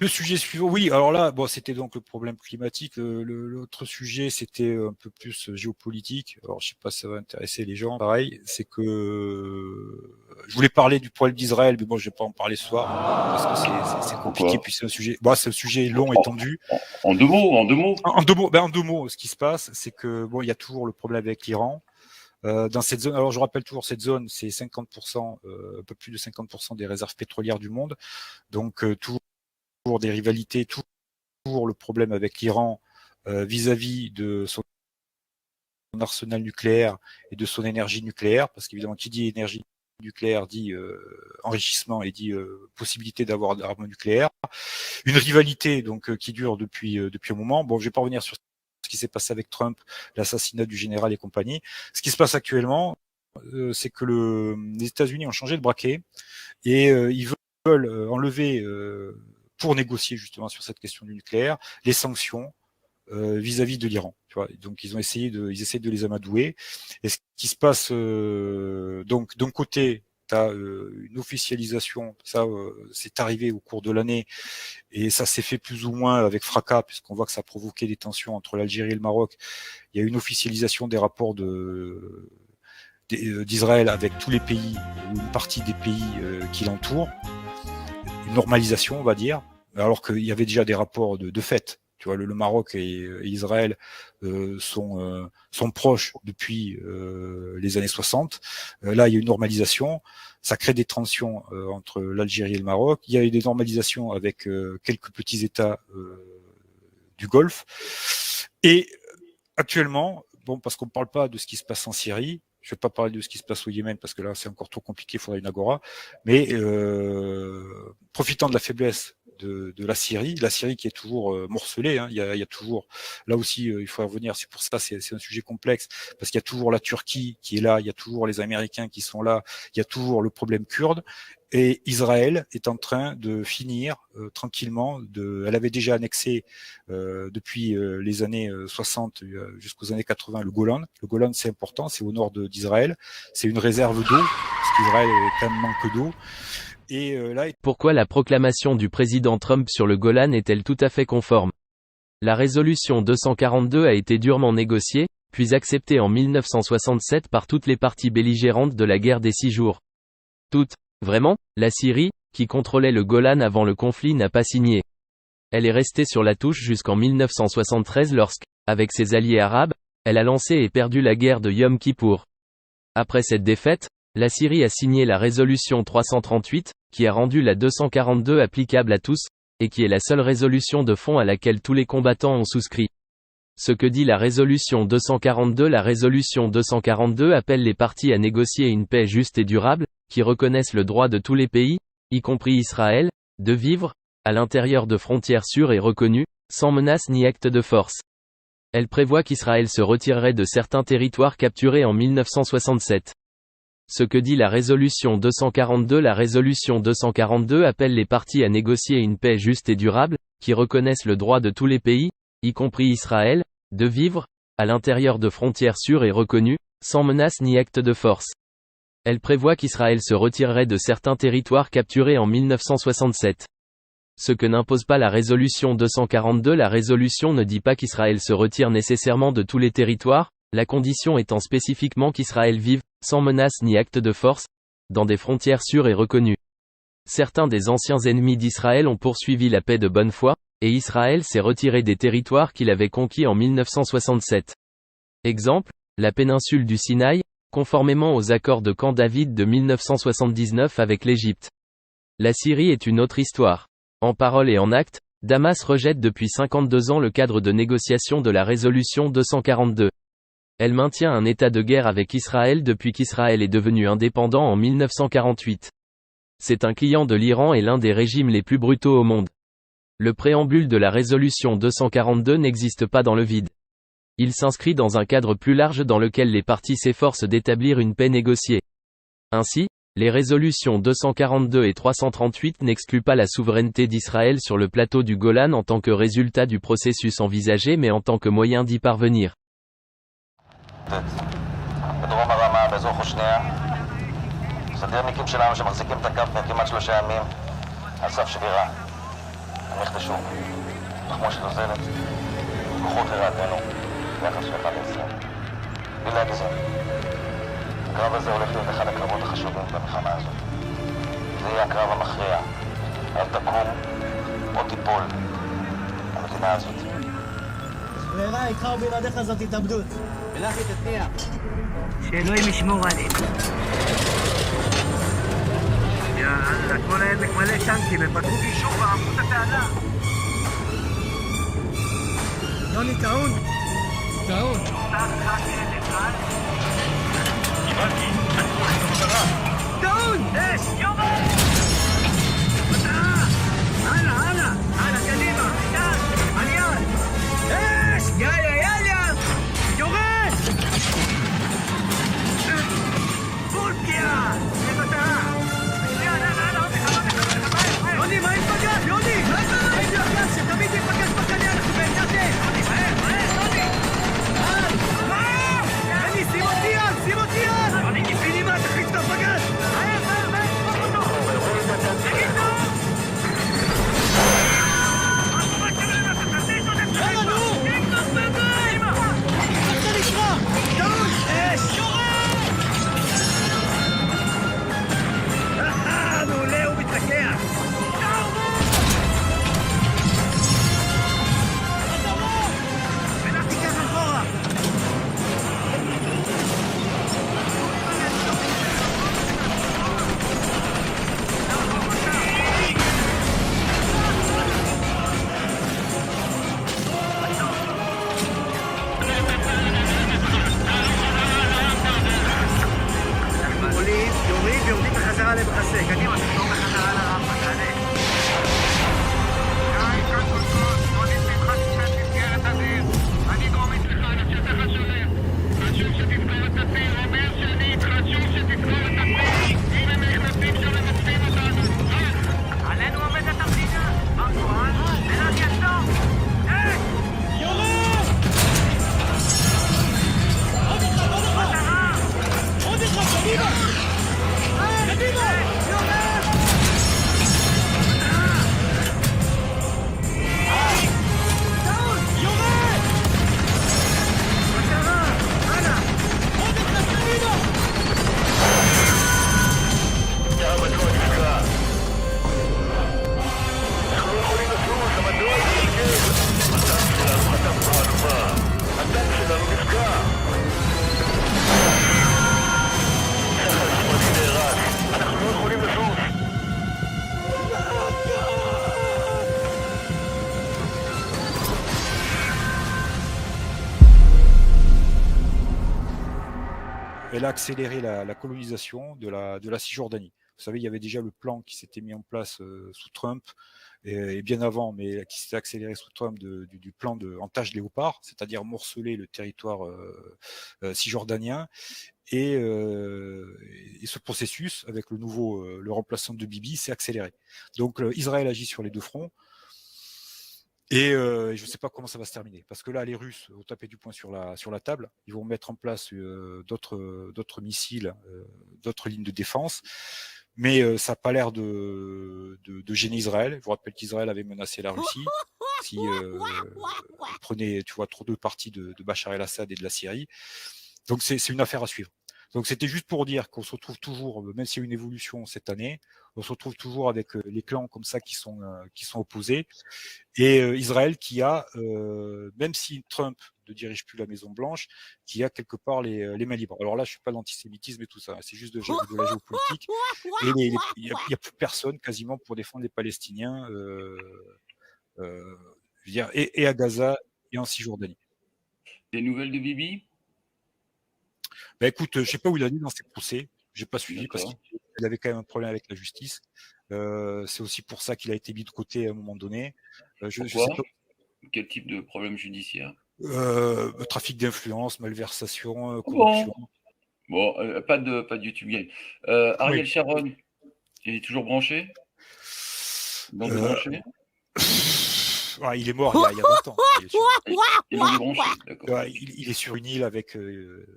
Le sujet suivant, oui, alors là, bon, c'était donc le problème climatique. L'autre sujet, c'était un peu plus géopolitique. Alors, je sais pas si ça va intéresser les gens. Pareil, c'est que je voulais parler du problème d'Israël, mais bon, je vais pas en parler ce soir parce que c'est compliqué. Pourquoi? Puis c'est un sujet, bon, c'est un sujet long et tendu. En deux mots, en deux mots. En deux mots, ce qui se passe, c'est que bon, il y a toujours le problème avec l'Iran. Dans cette zone, alors je rappelle toujours cette zone, c'est 50%, un peu plus de 50% des réserves pétrolières du monde. Donc toujours des rivalités, toujours le problème avec l'Iran vis-à-vis de son arsenal nucléaire et de son énergie nucléaire, parce qu'évidemment, qui dit énergie nucléaire dit enrichissement et dit possibilité d'avoir des armes nucléaires. Une rivalité donc qui dure depuis un moment. Bon, je vais pas revenir sur ce qui s'est passé avec Trump, l'assassinat du général et compagnie. Ce qui se passe actuellement, c'est que les États-Unis ont changé de braquet et ils veulent enlever pour négocier justement sur cette question du nucléaire les sanctions vis-à-vis de l'Iran. Tu vois, donc ils essaient de les amadouer. Et ce qui se passe, donc d'un côté, tu as une officialisation, ça c'est arrivé au cours de l'année, et ça s'est fait plus ou moins avec fracas, puisqu'on voit que ça a provoqué des tensions entre l'Algérie et le Maroc. Il y a une officialisation des rapports d'Israël avec tous les pays, ou une partie des pays qui l'entourent, une normalisation, on va dire, alors qu'il y avait déjà des rapports de fait. Tu vois, le Maroc et Israël sont proches depuis les années 60. Là, il y a une normalisation. Ça crée des tensions entre l'Algérie et le Maroc. Il y a eu des normalisations avec quelques petits États du Golfe. Et actuellement, bon, parce qu'on ne parle pas de ce qui se passe en Syrie, je ne vais pas parler de ce qui se passe au Yémen parce que là c'est encore trop compliqué, il faudrait une agora. Mais profitant de la faiblesse de la Syrie qui est toujours morcelée, hein, il y a toujours, là aussi il faut revenir, c'est pour ça c'est un sujet complexe, parce qu'il y a toujours la Turquie qui est là, il y a toujours les Américains qui sont là, il y a toujours le problème kurde. Et Israël est en train de finir tranquillement. Elle avait déjà annexé depuis les années 60 jusqu'aux années 80 le Golan. Le Golan, c'est important, c'est au nord d'Israël. C'est une réserve d'eau, parce qu'Israël est quand même manque d'eau. Et là, pourquoi la proclamation du président Trump sur le Golan est-elle tout à fait conforme? La résolution 242 a été durement négociée, puis acceptée en 1967 par toutes les parties belligérantes de la guerre des 6 jours. Toutes. Vraiment, la Syrie, qui contrôlait le Golan avant le conflit, n'a pas signé. Elle est restée sur la touche jusqu'en 1973 lorsque, avec ses alliés arabes, elle a lancé et perdu la guerre de Yom Kippour. Après cette défaite, la Syrie a signé la résolution 338, qui a rendu la 242 applicable à tous, et qui est la seule résolution de fond à laquelle tous les combattants ont souscrit. Ce que dit la résolution 242. La résolution 242 appelle les parties à négocier une paix juste et durable, qui reconnaisse le droit de tous les pays, y compris Israël, de vivre, à l'intérieur de frontières sûres et reconnues, sans menace ni acte de force. Elle prévoit qu'Israël se retirerait de certains territoires capturés en 1967. Ce que dit la résolution 242. La résolution 242 appelle les parties à négocier une paix juste et durable, qui reconnaisse le droit de tous les pays, y compris Israël, de vivre, à l'intérieur de frontières sûres et reconnues, sans menace ni acte de force. Elle prévoit qu'Israël se retirerait de certains territoires capturés en 1967. Ce que n'impose pas la résolution 242. La résolution ne dit pas qu'Israël se retire nécessairement de tous les territoires, la condition étant spécifiquement qu'Israël vive, sans menace ni acte de force, dans des frontières sûres et reconnues. Certains des anciens ennemis d'Israël ont poursuivi la paix de bonne foi, et Israël s'est retiré des territoires qu'il avait conquis en 1967. Exemple, la péninsule du Sinaï, conformément aux accords de Camp David de 1979 avec l'Égypte. La Syrie est une autre histoire. En parole et en acte, Damas rejette depuis 52 ans le cadre de négociation de la résolution 242. Elle maintient un état de guerre avec Israël depuis qu'Israël est devenu indépendant en 1948. C'est un client de l'Iran et l'un des régimes les plus brutaux au monde. Le préambule de la résolution 242 n'existe pas dans le vide. Il s'inscrit dans un cadre plus large dans lequel les parties s'efforcent d'établir une paix négociée. Ainsi, les résolutions 242 et 338 n'excluent pas la souveraineté d'Israël sur le plateau du Golan en tant que résultat du processus envisagé mais en tant que moyen d'y parvenir. בדרום הרמה, באזור חושניה, סדרניקים שלנו שמחזיקים את הקו כבר כמעט 3 ימים על סף שבירה. הם יחדשו. תחמושת נוזלת, כוחות לרעתנו, יחס של 1:20. בלי להגזים. הקרב הזה הולך להיות אחד הקרבות החשובים במלחמה הזאת. זה יהיה הקרב המכריע. אל תקום או תיפול המדינה הזאת. ברירה, איתך ובלעדיך זאת התאבדות. ולכי תתניע. שאלוהים ישמור עליהם. יאללה, כל העמק מלא טנקים, הם פתחו גישור ועמקו את התעלה. יוני, טעון. טעון. טעון! אש! יורד! מטרה! הלאה, הלאה! הלאה, קדימה! יד! על יד! אש! יאללה, יאללה! יורד! בול פגיעה! למטרה! יאללה, יאללה, עוד אחד! יוני, מה יפגש? יוני! מה יפגש? שתמיד יפגש בקנה, אנחנו בעמדת אש! יוני, מהר, מהר, יוני! יוני, שים אותי יד! שים אותי יד! יוני, קיפינימה, תחליף את הפגש! מהר, מהר, מהר! תפוק אותו! תגיד טוב! יאללה, נו! אתה נשמע! טעות! אש! יורד! מעולה, הוא מתלקח! ולך תיקח אחורה! עולים, יורים ויורדים בחזרה למחסה. קדימה, תחזור בחזרה לרמפה, תעלה. גיא, כאן קודקוד, עולים ממך קצת מסגרת אוויר. אני דרום אצלך, אני שטח השולח. חשוב שתזכור את הציר, אומר שאני חשוב שתזכור את הציר. אם הם נכנסים שם הם עוצבים אותנו. עלינו עומדת המדינה. מרקואן, ולך יצור. היי! יורד! עוד אחד, עוד אחד! מטרה! עוד אחד, קדימה! קדימה! יורד! טעות! יורד! מטרה! הלאה! עוד אחד, קדימה! המדוע נפגע. אנחנו לא יכולים לזוז, המדוע נפגע. הטנק שלנו חטף בעלומה. הטנק שלנו נפגע. שחר שמאלי נהרג. אנחנו לא יכולים לזוז. Elle a accéléré la colonisation de la Cisjordanie. Vous savez, il y avait déjà le plan qui s'était mis en place sous Trump et bien avant, mais qui s'était accéléré sous Trump du plan en tâche léopard, c'est-à-dire morceler le territoire cisjordanien. Et ce processus, avec le remplaçant de Bibi, s'est accéléré. Donc Israël agit sur les deux fronts. Et je ne sais pas comment ça va se terminer, parce que là, les Russes vont taper du poing sur la table. Ils vont mettre en place d'autres missiles, d'autres lignes de défense, mais ça n'a pas l'air de gêner Israël. Je vous rappelle qu'Israël avait menacé la Russie si prenait, tu vois, trop de parties de Bachar el-Assad et de la Syrie. Donc c'est une affaire à suivre. Donc c'était juste pour dire qu'on se retrouve toujours, même s'il y a une évolution cette année, on se retrouve toujours avec les clans comme ça qui sont opposés. Et Israël qui a, même si Trump ne dirige plus la Maison Blanche, qui a quelque part les mains libres. Alors là, je suis pas d'antisémitisme et tout ça, c'est juste de la géopolitique. Et il y a plus personne quasiment pour défendre les Palestiniens, je veux dire, et à Gaza et en Cisjordanie. Des nouvelles de Bibi? Ben écoute, je sais pas où il en est dans ses procès. J'ai pas suivi parce D'accord. qu'il avait quand même un problème avec la justice. C'est aussi pour ça qu'il a été mis de côté à un moment donné. Je sais Pourquoi? pas. Quel type de problème judiciaire? Trafic d'influence, malversation, Bon, corruption. bon, pas de YouTube Game. Ariel Sharon, il est toujours branché? Donc branché? Ouais, il est mort il y a 20 ans. Il est branché, d'accord. Ouais, il est sur une île avec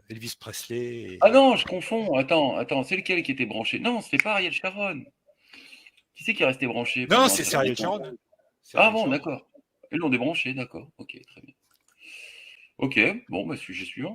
Elvis Presley. Et... Ah non, je confonds. Attends, c'est lequel qui était branché? Non, c'était pas Ariel Sharon. Qui c'est qui est resté branché? Non, pendant c'est un Ariel certain temps? Sharon. C'est la Ah même bon, chose. d'accord. Ils l'ont débranché, d'accord. Ok, très bien. Ok, bon, bah, sujet suivant.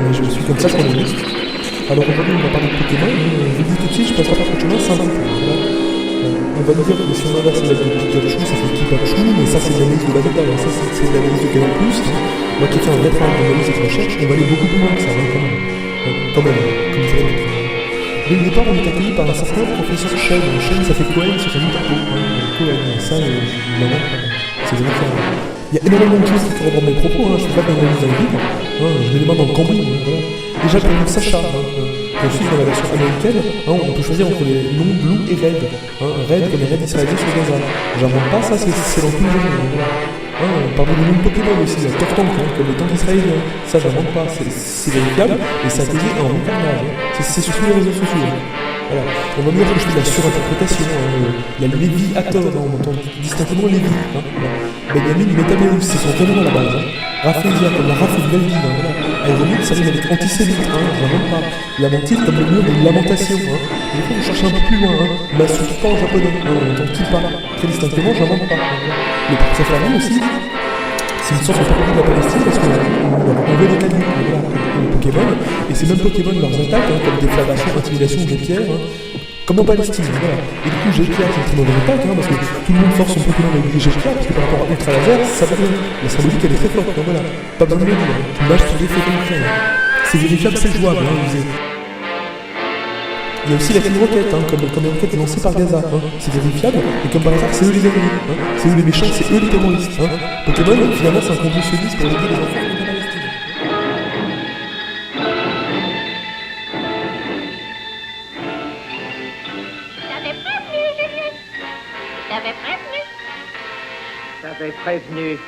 Mais je suis comme ça, je connais juste. Alors aujourd'hui, on va parler de Pokémon. Je vous dis tout de suite, je passe pas par le chemin, ça va. Voilà. On va nous dire que si on inverse la vie de Pikachu, ça fait Pikachu, mais ça c'est de l'analyse de la bêta, ça c'est de l'analyse de Canal+. Moi qui ai fait un vrai travail d'analyse et de recherche, on va aller beaucoup plus loin que ça, quand même. Comme dirait l'autre. Dès le départ, on est accueilli par un certain professeur Shen. Shen, ça fait Cohen sur son Nintendo. Cohen, ça, évidemment, c'est des affaires. Il y a énormément de choses qui corroborent mes propos, je fais pas d'analyse dans le vide, je mets les mains dans le cambouis, voilà. Déjà pour le Sacha, ensuite dans la version américaine, on peut choisir entre les noms Blue et Red, Red comme les Red israéliens sur Gaza. J'invente pas ça, c'est dans tous les jeux, voilà. Parmi les noms de Pokémon aussi, il y a Tortank, comme les tanks israéliens, ça j'invente pas, c'est vérifiable, et ça a été dit en incarnage, c'est sur tous les réseaux sociaux. Voilà. On va me dire que je fais de la surinterprétation, il y a le Lévi-Hator, on entend distinctement Lévi. Benjamin Métaméus, c'est son vrai nom à la base. Raphaëlia, comme la rafle de Melvin, voilà. Aéronite, ça vient avec antisémite, j'invente pas. Lamentile, comme le mur de lamentation, Des fois, vous cherchez un peu plus loin, Masuki en japonais, on entend Kipa. Très distinctement, j'invente pas. Le Prince Famille aussi, c'est une sorte de parodie de la Palestine parce qu'on veut les cailloux, voilà, les Pokémon, et ces mêmes Pokémon leurs attaques, comme déflagration, intimidation, jet de pierre, comme en Palestine, voilà. Et du coup, jet de pierre, c'est une très mauvaise attaque, parce que tout le monde force son Pokémon avec des jet de pierre, parce que par rapport à Ultra Laser, ça va bien. La symbolique, elle est très forte, voilà. Pas besoin de le dire, tu lâches sur des faits concrets. C'est vérifiable, c'est jouable, Il y a aussi la Team Rocket, comme les roquettes lancées par Gaza, c'est vérifiable, et comme par hasard, c'est eux les ennemis, c'est eux les méchants, c'est eux les terroristes, Pokémon, finalement, c'est un conventionniste pour aider les enfants de Palestine. T'avais prévenu.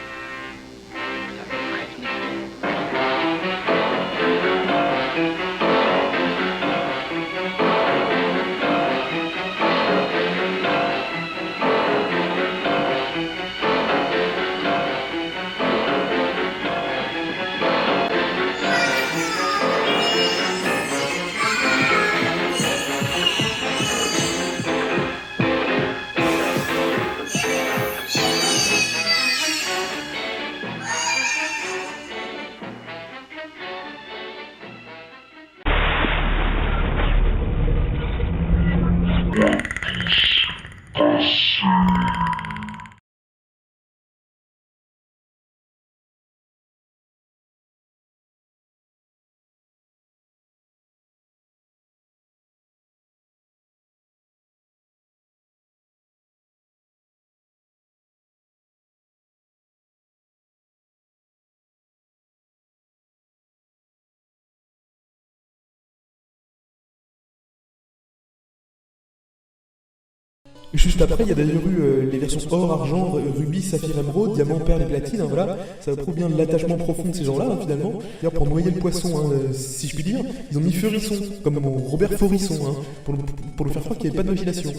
Juste après, il y a d'ailleurs eu les versions or, argent, rubis, saphir, émeraude, diamant, perle et platine, voilà. Ça prouve bien de l'attachement profond de ces gens-là, finalement. D'ailleurs, pour noyer le poisson, si je puis dire, ils ont mis Furisson, comme Robert Forisson, pour le faire croire qu'il n'y avait pas de magination.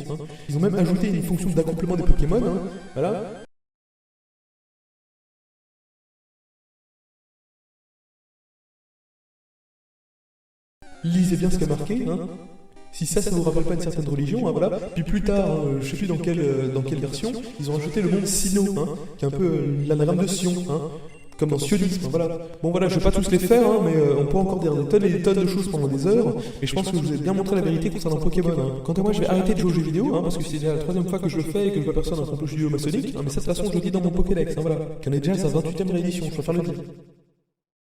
Ils ont même ajouté une fonction d'accouplement des Pokémon, voilà. Lisez bien ce qu'il y a marqué, Si ça vous rappelle pas une certaine religion, voilà. Puis plus tard, je sais plus dans quelle version, ils ont ajouté le monde Sino, qui est un peu l'anagramme de Sion, comme dans sionisme, voilà. Bon voilà, je vais pas tous les faire, mais on peut encore dire des tonnes et des tonnes de choses pendant des heures, et je pense que je vous ai bien montré la vérité concernant Pokémon. Quant à moi, je vais arrêter de jouer aux jeux vidéo, parce que c'est déjà la 3e fois que je le fais et que je vois personne dans un complot judéo-maçonnique, mais cette façon, je le dis dans mon Pokédex, voilà. Qu'on est déjà à sa 28e réédition, je préfère le dire.